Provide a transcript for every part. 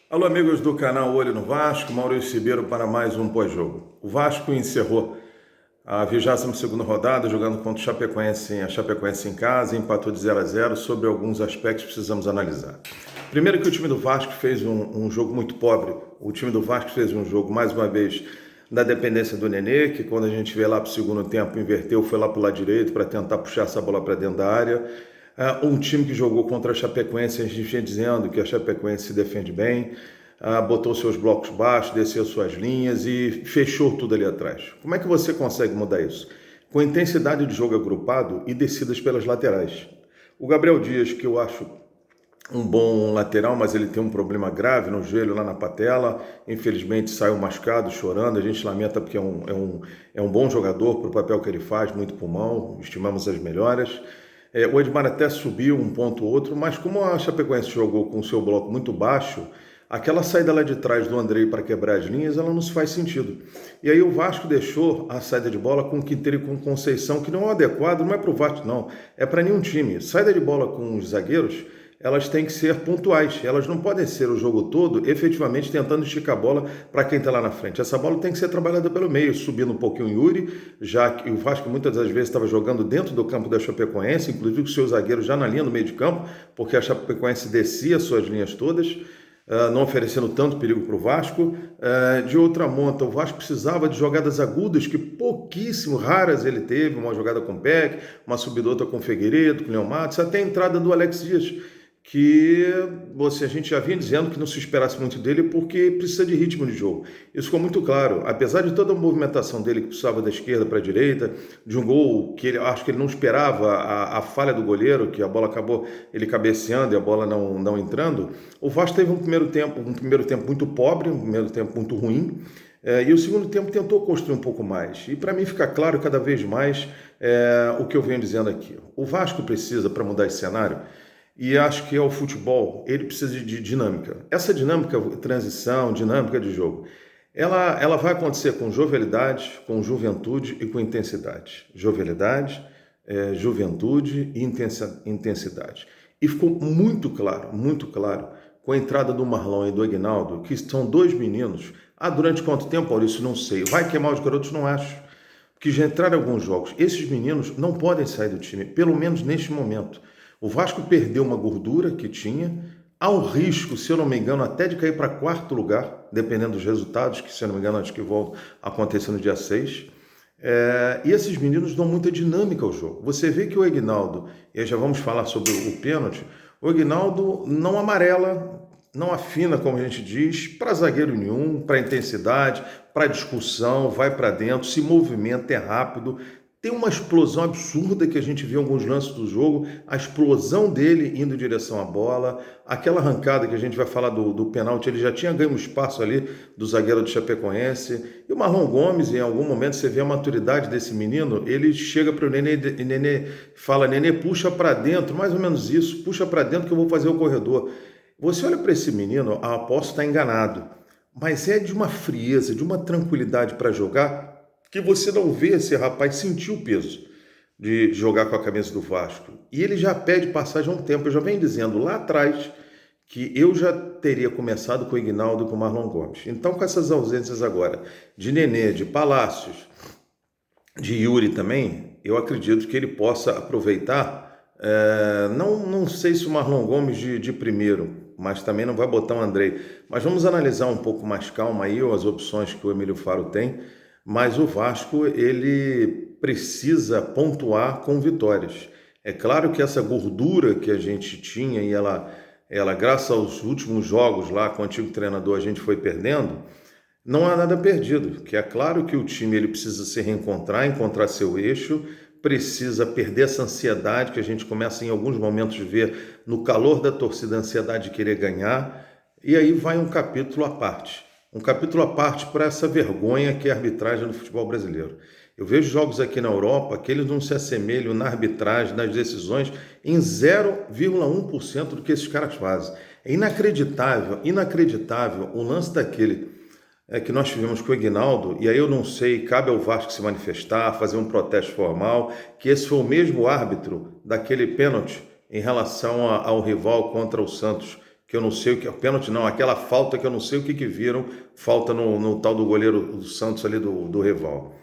Alô, amigos do canal Olho no Vasco, Maurício Ribeiro para mais um pós-jogo. O Vasco encerrou a 22ª rodada jogando contra a Chapecoense em casa, empatou de 0-0. Sobre alguns aspectos precisamos analisar. Primeiro que o time do Vasco fez um jogo muito pobre. O time do Vasco fez um jogo, mais uma vez, da dependência do Nenê, que quando a gente vê lá para o segundo tempo, inverteu, foi lá para o lado direito para tentar puxar essa bola para dentro da área. Um time que jogou contra a Chapecoense, a gente vinha dizendo que a Chapecoense se defende bem, botou seus blocos baixos, desceu suas linhas e fechou tudo ali atrás. Como é que você consegue mudar isso? Com intensidade de jogo agrupado e descidas pelas laterais. O Gabriel Dias, que eu acho um bom lateral, mas ele tem um problema grave no joelho, lá na patela, infelizmente saiu machucado, chorando, a gente lamenta porque é um bom jogador para o papel que ele faz, muito pulmão, estimamos as melhoras. O Edmar até subiu um ponto ou outro, mas como a Chapecoense jogou com o seu bloco muito baixo, aquela saída lá de trás do Andrei para quebrar as linhas, ela não se faz sentido. E aí o Vasco deixou a saída de bola com o Quinteiro e com Conceição, que não é adequado, não é para o Vasco não, é para nenhum time. Saída de bola com os zagueiros, elas têm que ser pontuais, elas não podem ser o jogo todo efetivamente tentando esticar a bola para quem está lá na frente. Essa bola tem que ser trabalhada pelo meio, subindo um pouquinho o Yuri, já que o Vasco muitas das vezes estava jogando dentro do campo da Chapecoense, inclusive com seus zagueiros já na linha do meio de campo, porque a Chapecoense descia suas linhas todas, não oferecendo tanto perigo para o Vasco. De outra monta, o Vasco precisava de jogadas agudas, que pouquíssimo, raras ele teve, uma jogada com o Peck, uma subidota com o Figueiredo, com o Leão Matos, até a entrada do Alex Dias, que a gente já vinha dizendo que não se esperasse muito dele porque precisa de ritmo de jogo. Isso ficou muito claro. Apesar de toda a movimentação dele, que precisava da esquerda para a direita, de um gol que acho que ele não esperava, a falha do goleiro, que a bola acabou ele cabeceando e a bola não entrando, o Vasco teve um primeiro tempo muito pobre, um primeiro tempo muito ruim, e o segundo tempo tentou construir um pouco mais. E para mim fica claro cada vez mais o que eu venho dizendo aqui. O Vasco precisa, para mudar esse cenário, e acho que é o futebol, ele precisa de dinâmica. Essa dinâmica, transição, dinâmica de jogo, ela vai acontecer com jovialidade, com juventude e com intensidade. Jovialidade, juventude e intensidade. E ficou muito claro, com a entrada do Marlon e do Aguinaldo, que são dois meninos. Durante quanto tempo, Maurício? Não sei. Vai queimar os garotos? Não acho. Porque já entraram em alguns jogos. Esses meninos não podem sair do time, pelo menos neste momento. O Vasco perdeu uma gordura que tinha, há um risco, se eu não me engano, até de cair para quarto lugar, dependendo dos resultados, que se eu não me engano, acho que vão acontecer no dia 6. E esses meninos dão muita dinâmica ao jogo. Você vê que o Aguinaldo, e aí já vamos falar sobre o pênalti, o Aguinaldo não amarela, não afina, como a gente diz, para zagueiro nenhum, para intensidade, para discussão, vai para dentro, se movimenta, é rápido. Tem uma explosão absurda que a gente viu em alguns lances do jogo, a explosão dele indo em direção à bola, aquela arrancada que a gente vai falar do pênalti, ele já tinha ganho um espaço ali do zagueiro do Chapecoense. E o Marlon Gomes, em algum momento, você vê a maturidade desse menino, ele chega para o Nenê e Nenê fala, Nenê, puxa para dentro, mais ou menos isso, puxa para dentro que eu vou fazer o corredor. Você olha para esse menino, aposto está enganado, mas é de uma frieza, de uma tranquilidade para jogar, que você não vê esse rapaz sentir o peso de jogar com a camisa do Vasco. E ele já pede passagem há um tempo. Eu já venho dizendo lá atrás que eu já teria começado com o Aguinaldo e com o Marlon Gomes. Então, com essas ausências agora de Nenê, de Palácios, de Yuri também, eu acredito que ele possa aproveitar. Não sei se o Marlon Gomes de primeiro, mas também não vai botar o Andrei. Mas vamos analisar um pouco mais calma aí as opções que o Emílio Faro tem. Mas o Vasco, ele precisa pontuar com vitórias. É claro que essa gordura que a gente tinha e ela graças aos últimos jogos lá com o antigo treinador, a gente foi perdendo, não há nada perdido. Que é claro que o time ele precisa se reencontrar, encontrar seu eixo, precisa perder essa ansiedade que a gente começa em alguns momentos a ver no calor da torcida, a ansiedade de querer ganhar, e aí vai um capítulo à parte. Um capítulo à parte para essa vergonha que é a arbitragem do futebol brasileiro. Eu vejo jogos aqui na Europa que eles não se assemelham na arbitragem, nas decisões, em 0,1% do que esses caras fazem. É inacreditável o lance daquele que nós tivemos com o Aguinaldo, e aí eu não sei, cabe ao Vasco se manifestar, fazer um protesto formal, que esse foi o mesmo árbitro daquele pênalti em relação ao rival contra o Santos, que eu não sei o que é pênalti, não, aquela falta que eu não sei o que viram, falta no tal do goleiro do Santos ali do rival.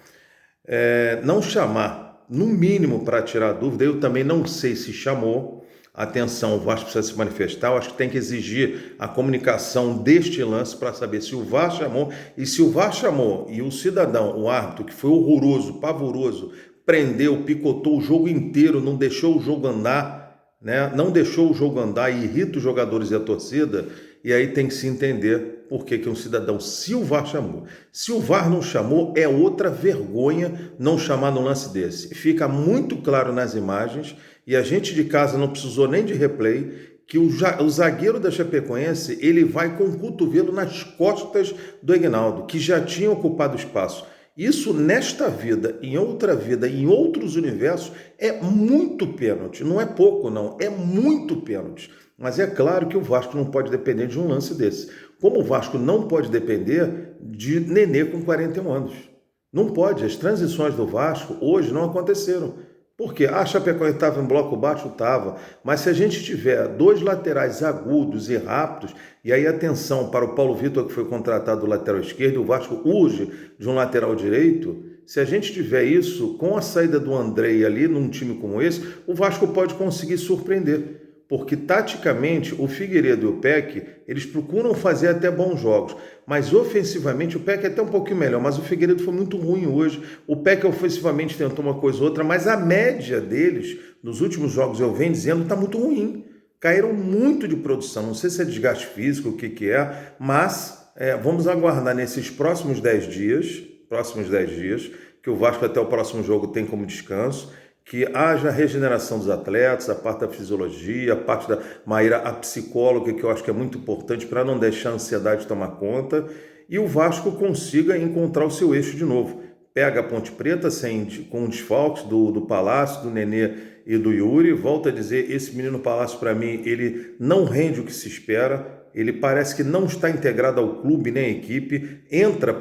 Não chamar, no mínimo para tirar dúvida, eu também não sei se chamou. Atenção, o Vasco precisa se manifestar, eu acho que tem que exigir a comunicação deste lance para saber se o VAR chamou, e se o VAR chamou e o cidadão, o árbitro, que foi horroroso, pavoroso, prendeu, picotou o jogo inteiro, não deixou o jogo andar, né? Não deixou o jogo andar e irrita os jogadores e a torcida, e aí tem que se entender por que um cidadão, se o VAR chamou, se o VAR não chamou, é outra vergonha não chamar no lance desse. Fica muito claro nas imagens, e a gente de casa não precisou nem de replay, que o zagueiro da Chapecoense, ele vai com o cotovelo nas costas do Aguinaldo, que já tinha ocupado o espaço. Isso nesta vida, em outra vida, em outros universos, é muito pênalti. Não é pouco, não. É muito pênalti. Mas é claro que o Vasco não pode depender de um lance desse. Como o Vasco não pode depender de Nenê com 41 anos. Não pode. As transições do Vasco hoje não aconteceram. Por quê? A Chapecoense estava em bloco baixo? Estava. Mas se a gente tiver dois laterais agudos e rápidos, e aí atenção para o Paulo Vitor, que foi contratado do lateral esquerdo, e o Vasco urge de um lateral direito, se a gente tiver isso, com a saída do Andrei ali, num time como esse, o Vasco pode conseguir surpreender. Porque, taticamente, o Figueiredo e o Peck, eles procuram fazer até bons jogos. Mas, ofensivamente, o Peck é até um pouquinho melhor. Mas o Figueiredo foi muito ruim hoje. O Peck, ofensivamente, tentou uma coisa ou outra. Mas a média deles, nos últimos jogos, eu venho dizendo, está muito ruim. Caíram muito de produção. Não sei se é desgaste físico, o que é. Mas, vamos aguardar nesses próximos 10 dias, que o Vasco até o próximo jogo tem como descanso, que haja regeneração dos atletas, a parte da fisiologia, a parte da Maíra, a psicóloga, que eu acho que é muito importante para não deixar a ansiedade tomar conta, e o Vasco consiga encontrar o seu eixo de novo. Pega a Ponte Preta com desfalques do Palácio, do Nenê e do Yuri, volta a dizer, esse menino Palácio para mim, ele não rende o que se espera, ele parece que não está integrado ao clube nem à equipe,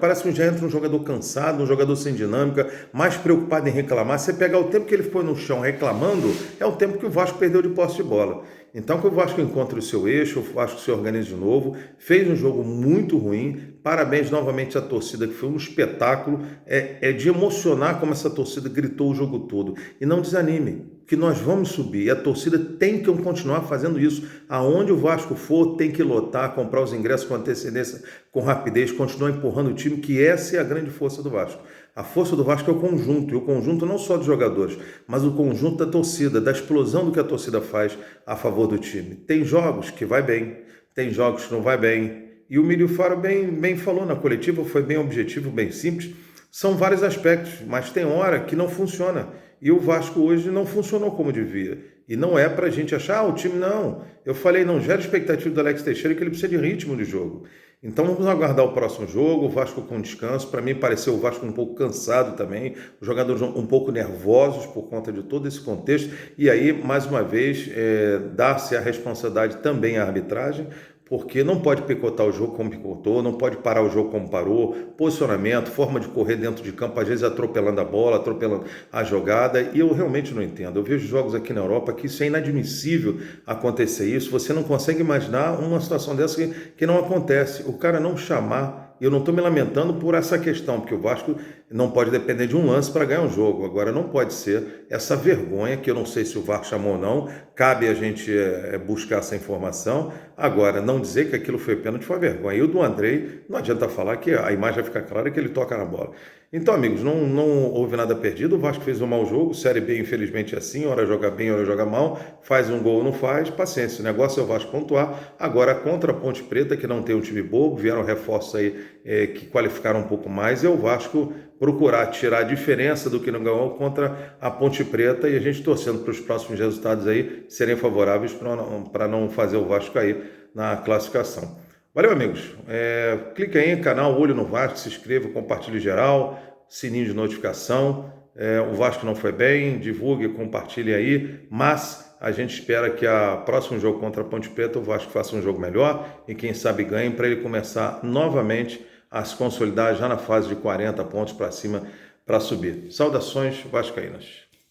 parece que já entra um jogador cansado, um jogador sem dinâmica, mais preocupado em reclamar. Você pegar o tempo que ele foi no chão reclamando, é o tempo que o Vasco perdeu de posse de bola. Então que o Vasco encontre o seu eixo, o Vasco se organize de novo, fez um jogo muito ruim, parabéns novamente à torcida, que foi um espetáculo, é de emocionar como essa torcida gritou o jogo todo. E não desanime, que nós vamos subir, e a torcida tem que continuar fazendo isso. Aonde o Vasco for, tem que lotar, comprar os ingressos com antecedência, com rapidez, continuar empurrando o time, que essa é a grande força do Vasco. A força do Vasco é o conjunto, e o conjunto não só dos jogadores, mas o conjunto da torcida, da explosão do que a torcida faz a favor do time. Tem jogos que vai bem, tem jogos que não vai bem, e o Milho Faro bem falou na coletiva, foi bem objetivo, bem simples. São vários aspectos, mas tem hora que não funciona. E o Vasco hoje não funcionou como devia. E não é para a gente achar, o time não. Eu falei, não gera expectativa do Alex Teixeira, que ele precisa de ritmo de jogo. Então vamos aguardar o próximo jogo, o Vasco com descanso. Para mim pareceu o Vasco um pouco cansado também, os jogadores um pouco nervosos por conta de todo esse contexto. E aí, mais uma vez, dá-se a responsabilidade também à arbitragem, porque não pode picotar o jogo como picotou, não pode parar o jogo como parou, posicionamento, forma de correr dentro de campo, às vezes atropelando a bola, atropelando a jogada, e eu realmente não entendo. Eu vejo jogos aqui na Europa que isso é inadmissível acontecer isso, você não consegue imaginar uma situação dessa que não acontece, o cara não chamar. Eu não estou me lamentando por essa questão, porque o Vasco não pode depender de um lance para ganhar um jogo. Agora, não pode ser essa vergonha, que eu não sei se o VAR chamou ou não, cabe a gente buscar essa informação. Agora, não dizer que aquilo foi pênalti foi vergonha. E o do Andrei, não adianta falar que a imagem vai ficar clara que ele toca na bola. Então, amigos, não houve nada perdido. O Vasco fez um mau jogo, Série B, infelizmente, é assim, hora joga bem, hora joga mal, faz um gol ou não faz, paciência, o negócio é o Vasco pontuar. Agora, contra a Ponte Preta, que não tem um time bobo, vieram reforços aí que qualificaram um pouco mais, é o Vasco procurar tirar a diferença do que não ganhou contra a Ponte Preta, e a gente torcendo para os próximos resultados aí serem favoráveis para não fazer o Vasco cair na classificação. Valeu, amigos. Clica aí no canal Olho no Vasco, se inscreva, compartilhe geral, sininho de notificação. O Vasco não foi bem, divulgue, compartilhe aí, mas a gente espera que a próximo jogo contra a Ponte Preta o Vasco faça um jogo melhor e quem sabe ganhe, para ele começar novamente a se consolidar já na fase de 40 pontos para cima para subir. Saudações vascaínas.